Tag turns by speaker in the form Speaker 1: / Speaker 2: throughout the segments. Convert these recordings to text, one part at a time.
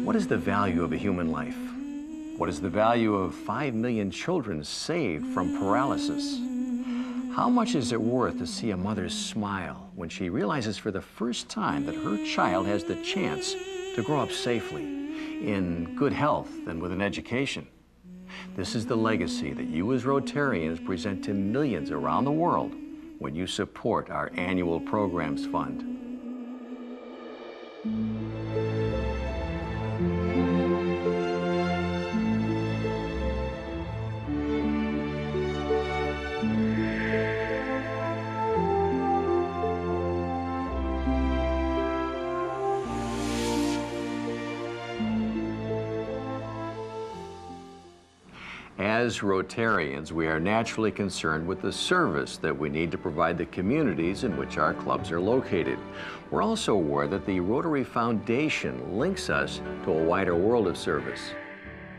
Speaker 1: What is the value of a human life? What is the value of 5 million children saved from paralysis? How much is it worth to see a mother smile when she realizes for the first time that her child has the chance to grow up safely, in good health and with an education? This is the legacy that you as Rotarians present to millions around the world when you support our annual Programs Fund. As Rotarians, we are naturally concerned with the service that we need to provide the communities in which our clubs are located. We're also aware that the Rotary Foundation links us to a wider world of service.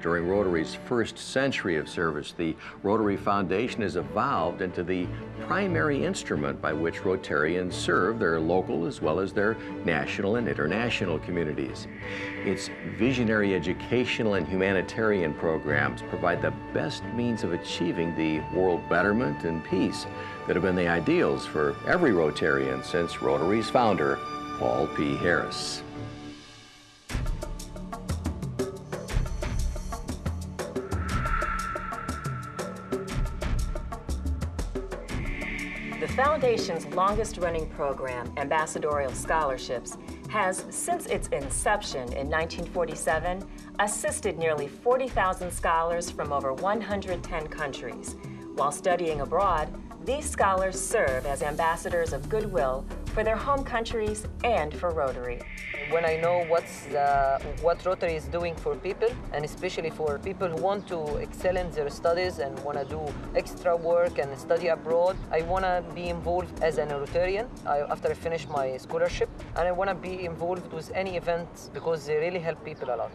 Speaker 1: During Rotary's first century of service, the Rotary Foundation has evolved into the primary instrument by which Rotarians serve their local as well as their national and international communities. Its visionary educational and humanitarian programs provide the best means of achieving the world betterment and peace that have been the ideals for every Rotarian since Rotary's founder, Paul P. Harris.
Speaker 2: The Foundation's longest-running program, Ambassadorial Scholarships, has, since its inception in 1947, assisted nearly 40,000 scholars from over 110 countries. While studying abroad, these scholars serve as ambassadors of goodwill for their home countries and for Rotary.
Speaker 3: When I know what Rotary is doing for people, and especially for people who want to excel in their studies and want to do extra work and study abroad, I want to be involved as an Rotarian after I finish my scholarship, and I want to be involved with any events because they really help people a lot.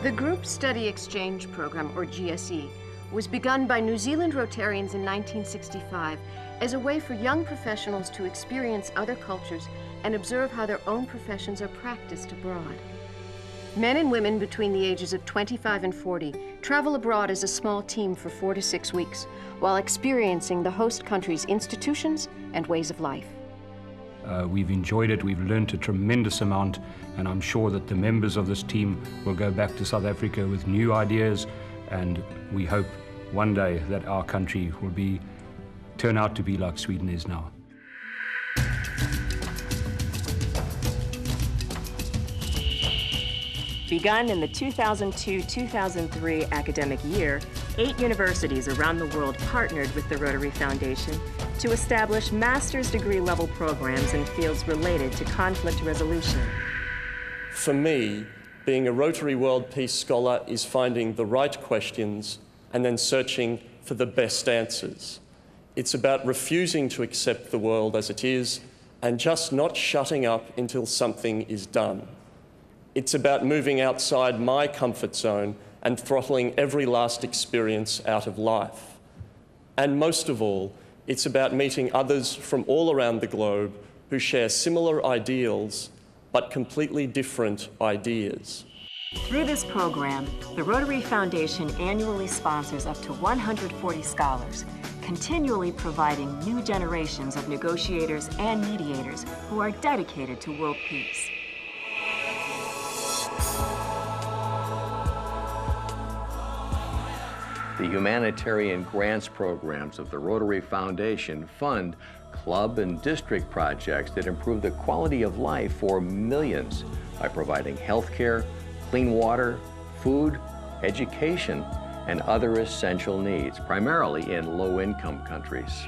Speaker 4: The Group Study Exchange Program, or GSE, was begun by New Zealand Rotarians in 1965 as a way for young professionals to experience other cultures and observe how their own professions are practiced abroad. Men and women between the ages of 25 and 40 travel abroad as a small team for 4 to 6 weeks while experiencing the host country's institutions and ways of life.
Speaker 5: We've enjoyed it, we've learned a tremendous amount, and I'm sure that the members of this team will go back to South Africa with new ideas, and we hope one day that our country will turn out to be like Sweden is now.
Speaker 2: Begun in the 2002-2003 academic year, 8 universities around the world partnered with the Rotary Foundation to establish master's degree level programs in fields related to conflict resolution.
Speaker 6: For me, being a Rotary World Peace Scholar is finding the right questions and then searching for the best answers. It's about refusing to accept the world as it is and just not shutting up until something is done. It's about moving outside my comfort zone and throttling every last experience out of life. And most of all, it's about meeting others from all around the globe who share similar ideals but completely different ideas.
Speaker 2: Through this program, the Rotary Foundation annually sponsors up to 140 scholars, continually providing new generations of negotiators and mediators who are dedicated to world peace.
Speaker 1: The humanitarian grants programs of the Rotary Foundation fund club and district projects that improve the quality of life for millions by providing health care, clean water, food, education, and other essential needs, primarily in low-income countries.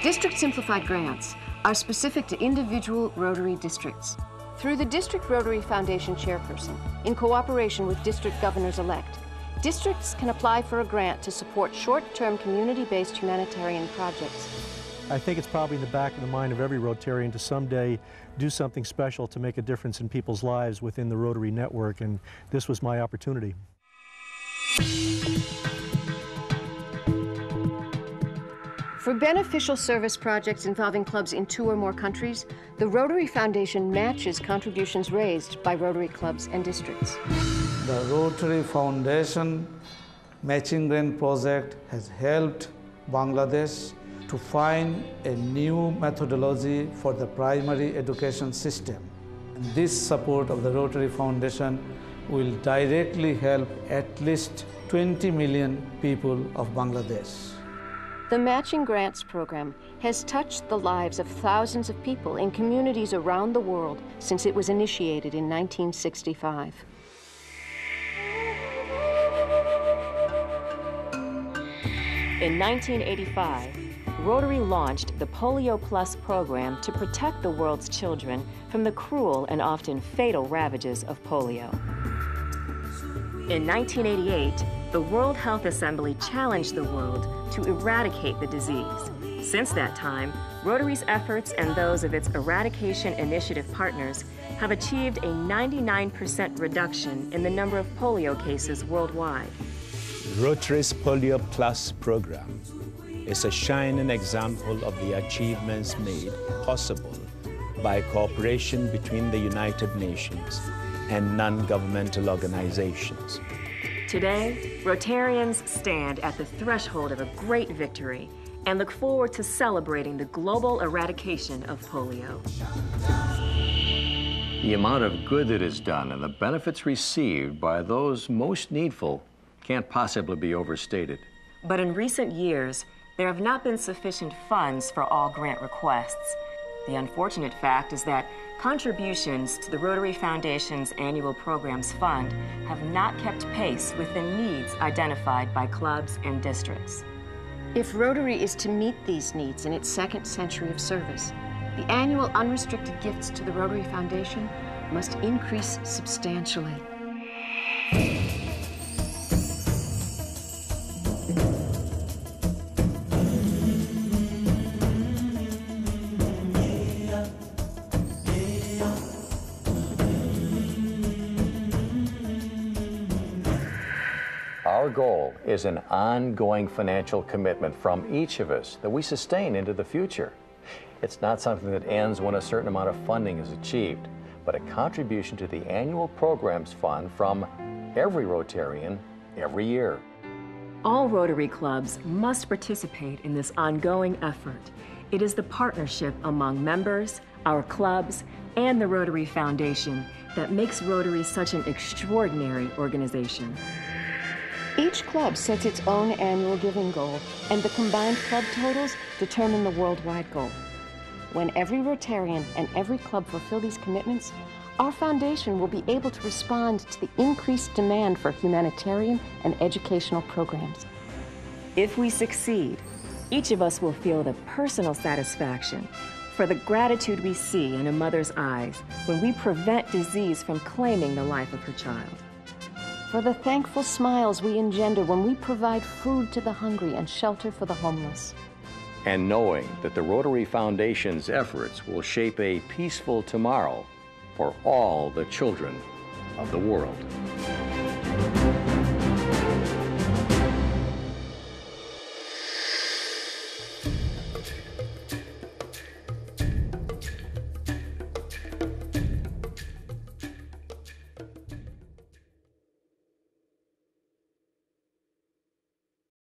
Speaker 4: District Simplified Grants are specific to individual Rotary districts. Through the District Rotary Foundation Chairperson, in cooperation with District Governors-elect, districts can apply for a grant to support short-term community-based humanitarian projects.
Speaker 7: I think it's probably in the back of the mind of every Rotarian to someday do something special to make a difference in people's lives within the Rotary network, and this was my opportunity.
Speaker 4: For beneficial service projects involving clubs in 2 or more countries, the Rotary Foundation matches contributions raised by Rotary clubs and districts.
Speaker 8: The Rotary Foundation matching grant project has helped Bangladesh to find a new methodology for the primary education system. And this support of the Rotary Foundation will directly help at least 20 million people of Bangladesh.
Speaker 4: The Matching Grants Program has touched the lives of thousands of people in communities around the world since it was initiated in 1965.
Speaker 2: In 1985, Rotary launched the Polio Plus program to protect the world's children from the cruel and often fatal ravages of polio. In 1988, the World Health Assembly challenged the world to eradicate the disease. Since that time, Rotary's efforts and those of its Eradication Initiative partners have achieved a 99% reduction in the number of polio cases worldwide.
Speaker 9: Rotary's Polio Plus program is a shining example of the achievements made possible by cooperation between the United Nations and non-governmental organizations.
Speaker 2: Today, Rotarians stand at the threshold of a great victory and look forward to celebrating the global eradication of polio.
Speaker 1: The amount of good that is done and the benefits received by those most needful can't possibly be overstated.
Speaker 2: But in recent years, there have not been sufficient funds for all grant requests. The unfortunate fact is that contributions to the Rotary Foundation's annual programs fund have not kept pace with the needs identified by clubs and districts.
Speaker 4: If Rotary is to meet these needs in its 2nd century of service, the annual unrestricted gifts to the Rotary Foundation must increase substantially.
Speaker 1: Our goal is an ongoing financial commitment from each of us that we sustain into the future. It's not something that ends when a certain amount of funding is achieved, but a contribution to the annual programs fund from every Rotarian every year.
Speaker 2: All Rotary clubs must participate in this ongoing effort. It is the partnership among members, our clubs, and the Rotary Foundation that makes Rotary such an extraordinary organization.
Speaker 4: Each club sets its own annual giving goal, and the combined club totals determine the worldwide goal. When every Rotarian and every club fulfill these commitments, our foundation will be able to respond to the increased demand for humanitarian and educational programs.
Speaker 2: If we succeed, each of us will feel the personal satisfaction for the gratitude we see in a mother's eyes when we prevent disease from claiming the life of her child.
Speaker 4: For the thankful smiles we engender when we provide food to the hungry and shelter for the homeless.
Speaker 1: And knowing that the Rotary Foundation's efforts will shape a peaceful tomorrow for all the children of the world.